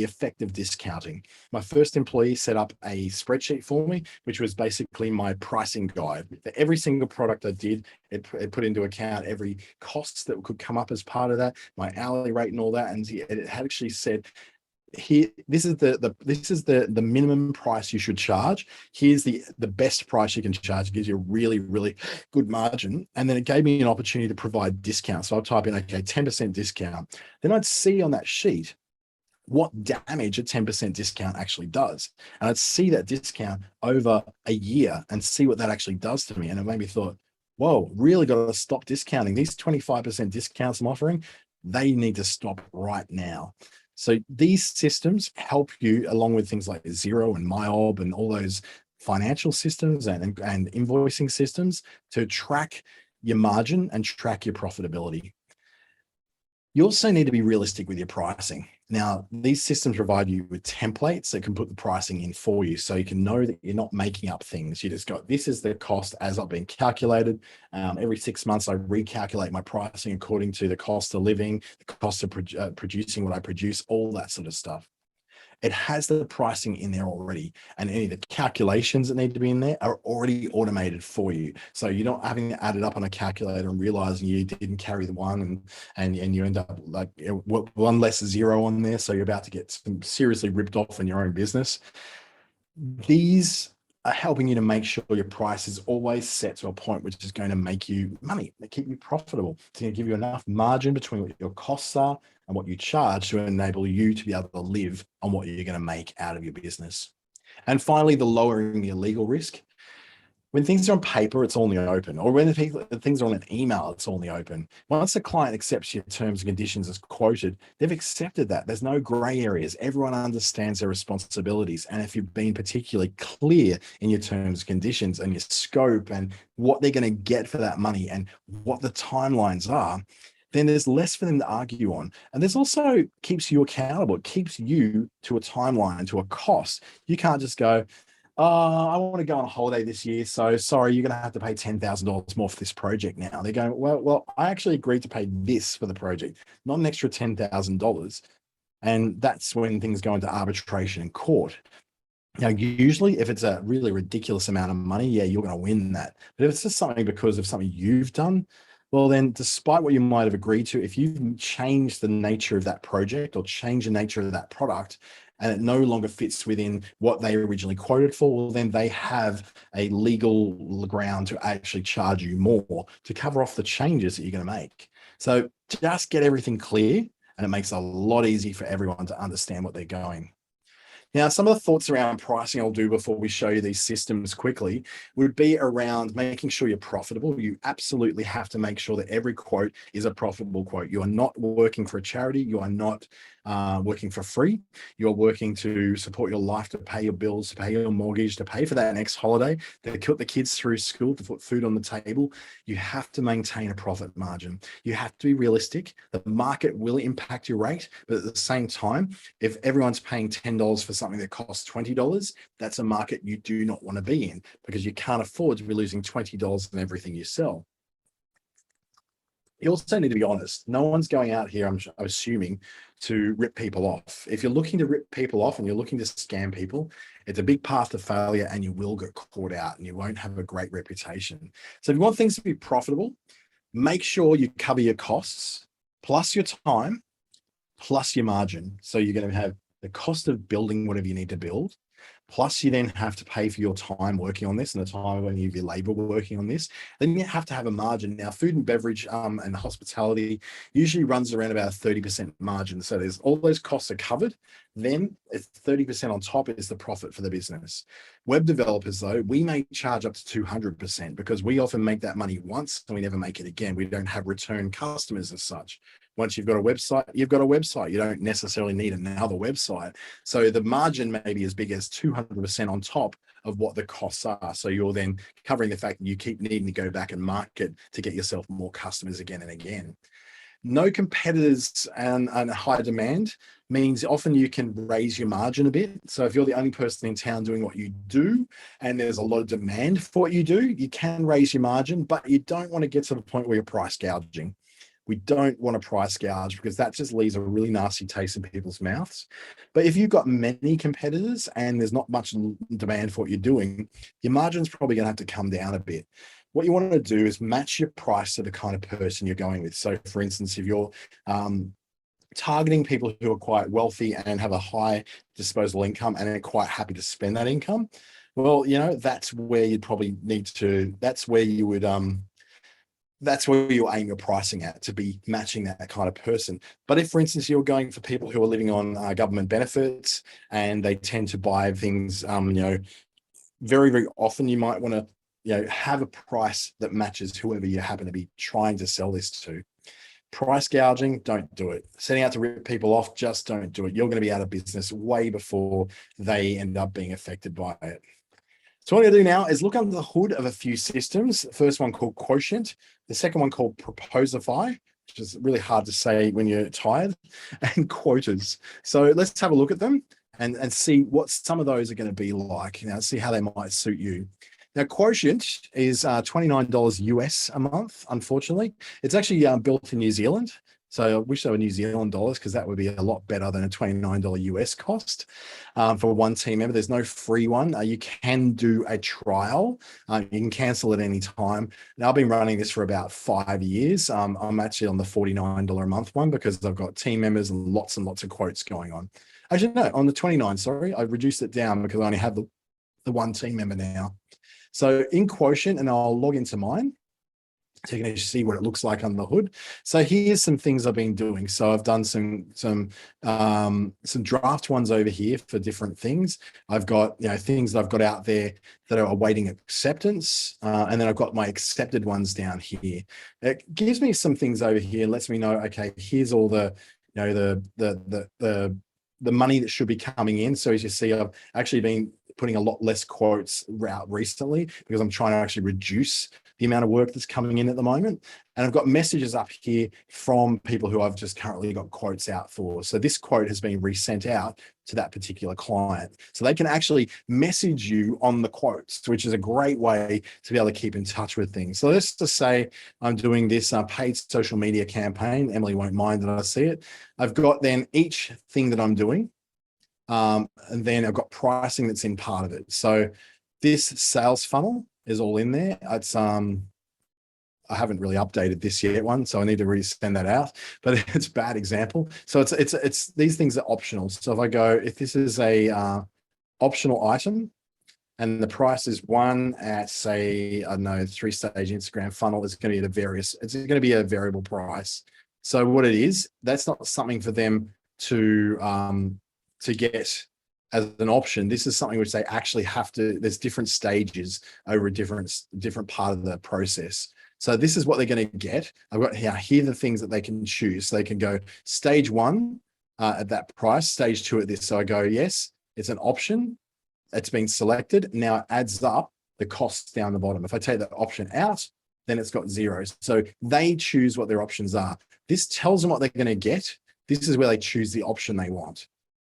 effect of discounting. My first employee set up a spreadsheet for me, which was basically my pricing guide. For every single product I did, it put into account every cost that could come up as part of that, my hourly rate and all that. And it had actually said, here, this is the minimum price you should charge. Here's the best price you can charge. It gives you a really, really good margin. And then it gave me an opportunity to provide discounts. So I'll type in, okay, 10% discount. Then I'd see on that sheet what damage a 10% discount actually does. And I'd see that discount over a year and see what that actually does to me. And it made me thought, whoa, really got to stop discounting. These 25% discounts I'm offering, they need to stop right now. So these systems help you, along with things like Xero and MyOb and all those financial systems and invoicing systems, to track your margin and track your profitability. You also need to be realistic with your pricing. Now, these systems provide you with templates that can put the pricing in for you, so you can know that you're not making up things. You just got, this is the cost as I've been calculated. Every 6 months, I recalculate my pricing according to the cost of living, the cost of producing what I produce, all that sort of stuff. It has the pricing in there already, and any of the calculations that need to be in there are already automated for you. So you're not having to add it up on a calculator and realizing you didn't carry the one, and you end up like one less zero on there. So you're about to get seriously ripped off in your own business. These are helping you to make sure your price is always set to a point which is going to make you money, to keep you profitable, to give you enough margin between what your costs are and what you charge to enable you to be able to live on what you're going to make out of your business. And finally, the lowering your legal risk. When things are on paper, it's all in the open, or when things are on an email, it's all in the open. Once the client accepts your terms and conditions as quoted, they've accepted that. There's no gray areas. Everyone understands their responsibilities. And if you've been particularly clear in your terms and conditions and your scope and what they're going to get for that money and what the timelines are, then there's less for them to argue on. And this also keeps you accountable. It keeps you to a timeline, to a cost. You can't just go, I want to go on a holiday this year, so sorry, you're going to have to pay $10,000 more for this project now. They're going, well, I actually agreed to pay this for the project, not an extra $10,000. And that's when things go into arbitration in court. Now, usually if it's a really ridiculous amount of money, yeah, you're going to win that. But if it's just something because of something you've done, well, then despite what you might have agreed to, if you've changed the nature of that project or changed the nature of that product, and it no longer fits within what they originally quoted for, well, then they have a legal ground to actually charge you more to cover off the changes that you're going to make. So just get everything clear, and it makes it a lot easier for everyone to understand what they're going. Now, some of the thoughts around pricing I'll do before we show you these systems quickly would be around making sure you're profitable. You absolutely have to make sure that every quote is a profitable quote. You are not working for a charity. You are not working for free. You're working to support your life, to pay your bills, to pay your mortgage, to pay for that next holiday, to put the kids through school, to put food on the table. You have to maintain a profit margin. You have to be realistic. The market will impact your rate, but at the same time, if everyone's paying $10 for something that costs $20, that's a market you do not want to be in, because you can't afford to be losing $20 on everything you sell. You also need to be honest. No one's going out here, I'm assuming, to rip people off. If you're looking to rip people off and you're looking to scam people, it's a big path to failure, and you will get caught out and you won't have a great reputation. So if you want things to be profitable, make sure you cover your costs plus your time plus your margin. So you're going to have the cost of building whatever you need to build, plus you then have to pay for your time working on this and the time of any of your labor working on this. Then you have to have a margin. Now, food and beverage and hospitality usually runs around about a 30% margin. So there's all those costs are covered. Then it's 30% on top is the profit for the business. Web developers, though, we may charge up to 200% because we often make that money once and we never make it again. We don't have return customers as such. Once you've got a website, you've got a website. You don't necessarily need another website. So the margin may be as big as 200% on top of what the costs are. So you're then covering the fact that you keep needing to go back and market to get yourself more customers again and again. No competitors and high demand means often you can raise your margin a bit. So if you're the only person in town doing what you do and there's a lot of demand for what you do, you can raise your margin, but you don't want to get to the point where you're price gouging. We don't want to price gouge because that just leaves a really nasty taste in people's mouths. But if you've got many competitors and there's not much demand for what you're doing, your margin's probably going to have to come down a bit. What you want to do is match your price to the kind of person you're going with. So for instance, if you're targeting people who are quite wealthy and have a high disposable income and are quite happy to spend that income, well, you know, that's where you'd probably need to, that's where you would, that's where you aim your pricing at, to be matching that kind of person. But if, for instance, you're going for people who are living on government benefits and they tend to buy things, you know, very, very often, you might want to, you know, have a price that matches whoever you happen to be trying to sell this to. Price gouging, don't do it. Setting out to rip people off, just don't do it. You're going to be out of business way before they end up being affected by it. So what I'm going to do now is look under the hood of a few systems. The first one called Quotient, the second one called Proposalify, which is really hard to say when you're tired, and Quotas. So let's have a look at them and see what some of those are going to be like. Now, see how they might suit you. Now, Quotient is $29 US a month, unfortunately. It's actually built in New Zealand, So I wish they were New Zealand dollars, because that would be a lot better than a $29 US cost for one team member. There's no free one. You can do a trial. You can cancel at any time. Now, I've been running this for about 5 years. I'm actually on the $49 a month one, because I've got team members and lots of quotes going on. Actually, no, on the 29, sorry, I reduced it down because I only have the one team member now. So in Quotient, and I'll log into mine, so you can see what it looks like under the hood. So here's some things I've been doing. So I've done some draft ones over here for different things. I've got things that I've got out there that are awaiting acceptance, and then I've got my accepted ones down here. It gives me some things over here. Lets me know, okay, here's all the the money that should be coming in. So as you see, I've actually been putting a lot less quotes out recently, because I'm trying to actually reduce the amount of work that's coming in at the moment. And I've got messages up here from people who I've just currently got quotes out for. So this quote has been resent out to that particular client. So they can actually message you on the quotes, which is a great way to be able to keep in touch with things. So let's just say I'm doing this paid social media campaign. Emily won't mind that I see it. I've got then each thing that I'm doing, and then I've got pricing that's in part of it. So this sales funnel is all in there. It's I haven't really updated this yet one, so I need to really send that out, but it's a bad example. So it's these things are optional. So if I go, if this is a optional item and the price is one at, say, I don't know, 3-stage Instagram funnel, it's going to be at it's going to be a variable price. So what it is, that's not something for them to get as an option. This is something which they actually have to, there's different stages over a different part of the process. So this is what they're going to get. I've got here the things that they can choose. So they can go stage 1 at that price, stage 2 at this. So I go, yes, it's an option. It's been selected. Now it adds up the costs down the bottom. If I take that option out, then it's got 0. So they choose what their options are. This tells them what they're going to get. This is where they choose the option they want.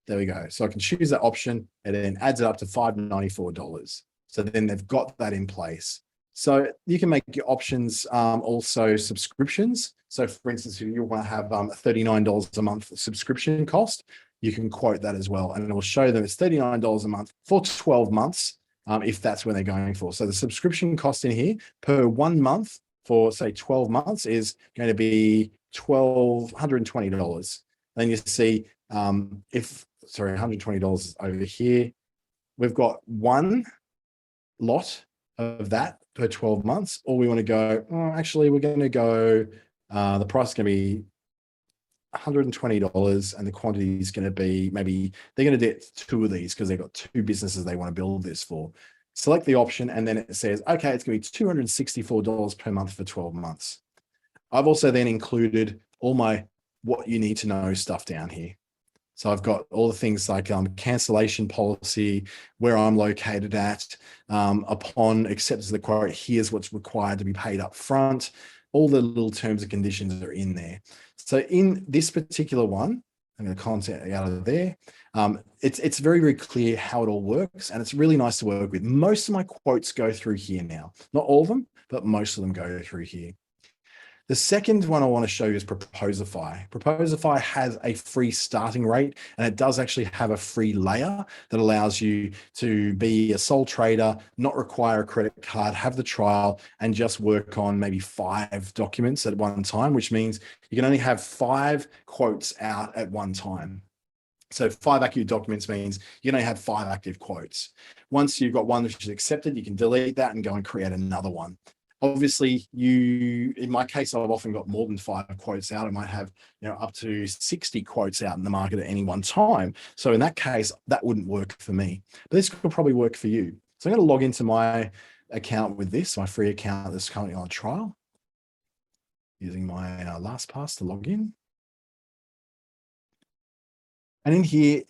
There we go. So I can choose that option, and then adds it up to $594. So then they've got that in place. So you can make your options also subscriptions. So for instance, if you want to have $39 a month subscription cost, you can quote that as well. And it will show them it's $39 a month for 12 months, if that's what they're going for. So the subscription cost in here per 1 month for, say, 12 months is going to be $1,220. Then you see $120 over here. We've got one lot of that per 12 months, or we want to go, actually, we're going to go, the price is going to be $120, and the quantity is going to be, maybe they're going to get 2 of these because they've got 2 businesses they want to build this for. Select the option, and then it says, okay, it's going to be $264 per month for 12 months. I've also then included all my what you need to know stuff down here. So I've got all the things like cancellation policy, where I'm located at, upon acceptance of the quote, here's what's required to be paid up front. All the little terms and conditions are in there. So in this particular one, I'm going to content out of there. It's very, very clear how it all works, and it's really nice to work with. Most of my quotes go through here now. Not all of them, but most of them go through here. The second one I want to show you is Proposalify. Proposalify has a free starting rate, and it does actually have a free layer that allows you to be a sole trader, not require a credit card, have the trial, and just work on maybe 5 documents at one time, which means you can only have 5 quotes out at one time. So 5 active documents means you can only have 5 active quotes. Once you've got one which is accepted, you can delete that and go and create another one. Obviously, in my case, I've often got more than 5 quotes out. I might have, up to 60 quotes out in the market at any one time. So in that case, that wouldn't work for me. But this could probably work for you. So I'm going to log into my account with this, my free account that's currently on trial, using my LastPass to log in. And in here,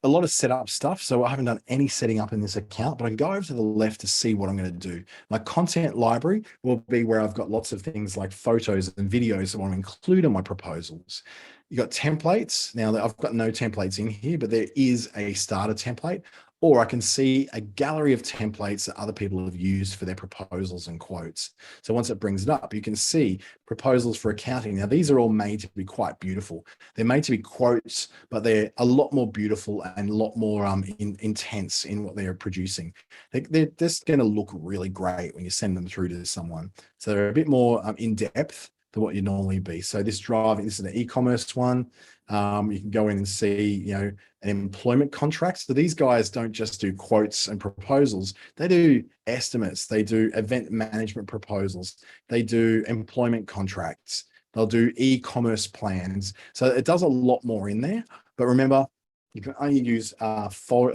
a lot of setup stuff. So I haven't done any setting up in this account, but I can go over to the left to see what I'm going to do. My content library will be where I've got lots of things like photos and videos I want to include in my proposals. You've got templates. Now, I've got no templates in here, but there is a starter template. or I can see a gallery of templates that other people have used for their proposals and quotes. So once it brings it up, you can see proposals for accounting. Now, these are all made to be quite beautiful. They're made to be quotes, but they're a lot more beautiful and a lot more intense in what they're producing. They're just going to look really great when you send them through to someone. So they're a bit more in depth than what you'd normally be. So this is an e-commerce one. You can go in and see, an employment contract. So these guys don't just do quotes and proposals. They do estimates. They do event management proposals. They do employment contracts. They'll do e-commerce plans. So it does a lot more in there. But remember, you can only use 5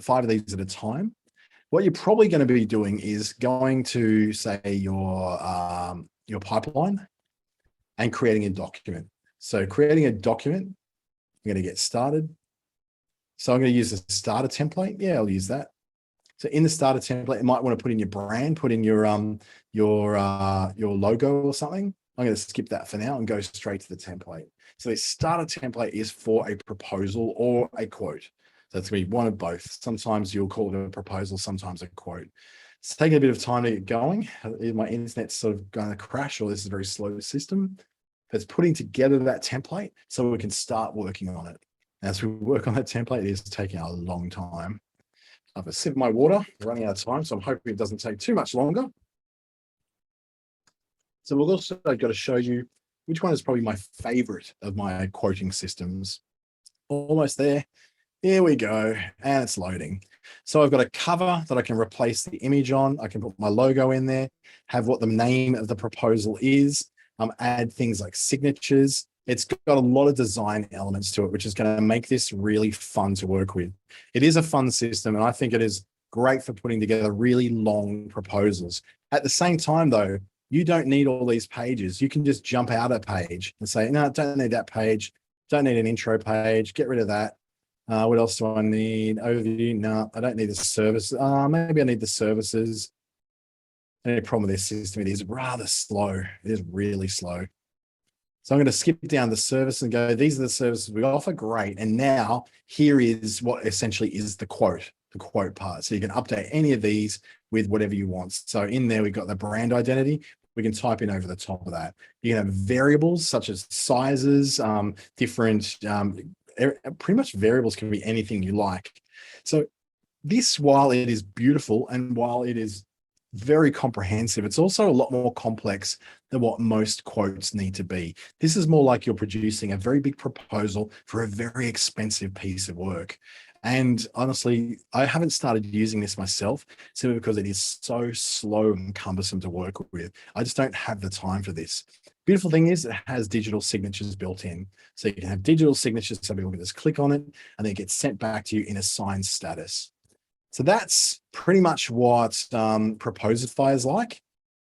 of these at a time. What you're probably going to be doing is going to, say, your pipeline and creating a document. So creating a document, I'm going to get started. So I'm going to use the starter template. Yeah, I'll use that. So in the starter template, you might want to put in your brand, put in your logo or something. I'm going to skip that for now and go straight to the template. So the starter template is for a proposal or a quote. So it's going to be one of both. Sometimes you'll call it a proposal, sometimes a quote. It's taking a bit of time to get going. My internet's sort of going to crash, or this is a very slow system. But it's putting together that template so we can start working on it. As we work on that template, it is taking a long time. I have a sip of my water, running out of time, so I'm hoping it doesn't take too much longer. So we've also got to show you which one is probably my favorite of my quoting systems. Almost there. Here we go, and it's loading. So I've got a cover that I can replace the image on. I can put my logo in there, have what the name of the proposal is, add things like signatures. It's got a lot of design elements to it, which is going to make this really fun to work with. It is a fun system, and I think it is great for putting together really long proposals. At the same time, though, you don't need all these pages. You can just jump out a page and say, no, don't need that page. Don't need an intro page. Get rid of that. What else do I need? Overview? No, I don't need the service. Maybe I need the services. Any problem with this system, it is rather slow. It is really slow. So I'm going to skip down the service and go, these are the services we offer. Great. And now here is what essentially is the quote part. So you can update any of these with whatever you want. So in there, we've got the brand identity. We can type in over the top of that. You can have variables such as sizes, different, pretty much variables can be anything you like. So this, while it is beautiful and while it is very comprehensive, it's also a lot more complex than what most quotes need to be. This is more like you're producing a very big proposal for a very expensive piece of work. And honestly, I haven't started using this myself simply because it is so slow and cumbersome to work with. I just don't have the time for this. Beautiful thing is it has digital signatures built in. So you can have digital signatures, so people can just click on it and then it gets sent back to you in a signed status. So that's pretty much what Proposalify is like.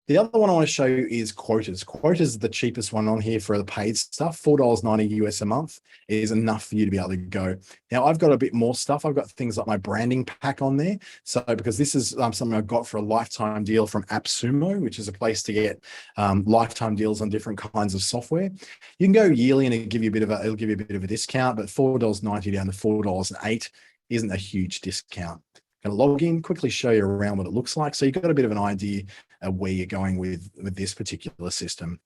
The other one I want to show you is Quotas. Quotas is the cheapest one on here for the paid stuff. $4.90 US a month is enough for you to be able to go. Now, I've got a bit more stuff. I've got things like my branding pack on there. So because this is something I got for a lifetime deal from AppSumo, which is a place to get lifetime deals on different kinds of software. You can go yearly and it'll give you a bit of a discount, but $4.90 down to $4.08 isn't a huge discount. Going to log in, quickly show you around what it looks like. So you've got a bit of an idea of where you're going with this particular system.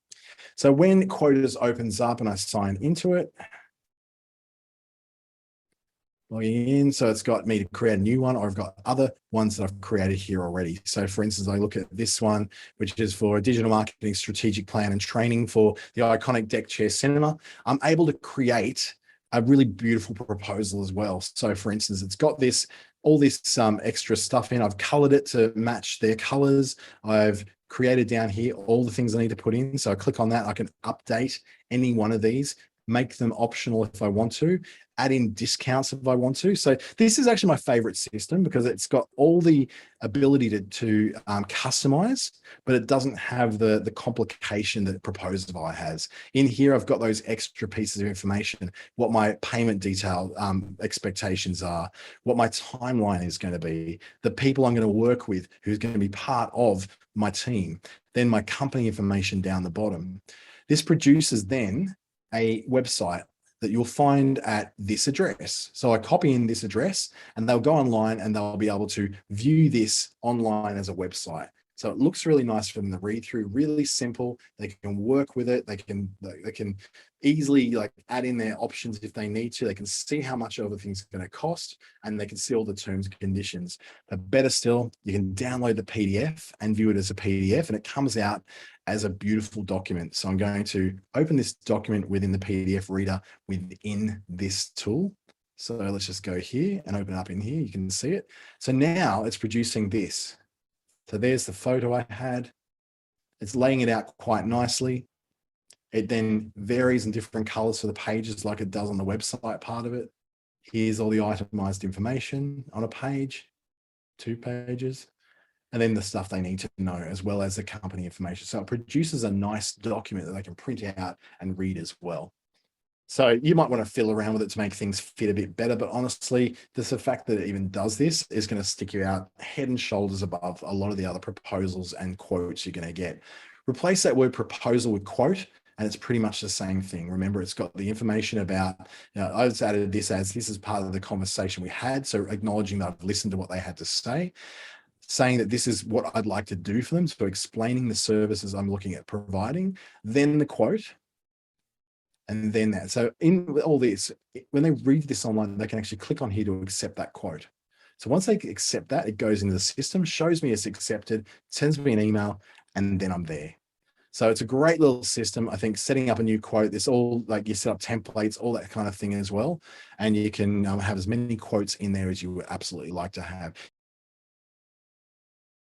So when Quotas opens up and I sign into it, logging in, so it's got me to create a new one, or I've got other ones that I've created here already. So for instance, I look at this one, which is for a digital marketing strategic plan and training for the iconic deck chair cinema. I'm able to create a really beautiful proposal as well. So for instance, it's got all this extra stuff in. I've colored it to match their colors. I've created down here all the things I need to put in. So I click on that. I can update any one of these, make them optional if I want to, add in discounts if I want to. So this is actually my favorite system because it's got all the ability to customize, but it doesn't have the complication that Proposalify has. In here, I've got those extra pieces of information, what my payment detail expectations are, what my timeline is going to be, the people I'm going to work with who's going to be part of my team, then my company information down the bottom. This produces then a website that you'll find at this address. So I copy in this address and they'll go online and they'll be able to view this online as a website. So it looks really nice for them to read through, really simple. They can work with it. They can easily like add in their options if they need to. They can see how much everything's going to cost and they can see all the terms and conditions. But better still, you can download the PDF and view it as a PDF and it comes out as a beautiful document. So I'm going to open this document within the PDF reader within this tool. So let's just go here and open up in here. You can see it. So now it's producing this. So there's the photo I had. It's laying it out quite nicely. It then varies in different colors for the pages like it does on the website part of it. Here's all the itemized information on a page, 2 pages, and then the stuff they need to know as well as the company information. So it produces a nice document that they can print out and read as well. So you might want to fiddle around with it to make things fit a bit better, but honestly, just the fact that it even does this is going to stick you out head and shoulders above a lot of the other proposals and quotes you're going to get. Replace that word proposal with quote, and it's pretty much the same thing. Remember, it's got the information about, I just added this as this is part of the conversation we had. So acknowledging that I've listened to what they had to say, saying that this is what I'd like to do for them. So explaining the services I'm looking at providing, then the quote, and then that. So in all this, when they read this online, they can actually click on here to accept that quote. So once they accept that, it goes into the system, shows me it's accepted, sends me an email, and then I'm there. So it's a great little system. I think setting up a new quote, it's all like you set up templates, all that kind of thing as well. And you can have as many quotes in there as you would absolutely like to have.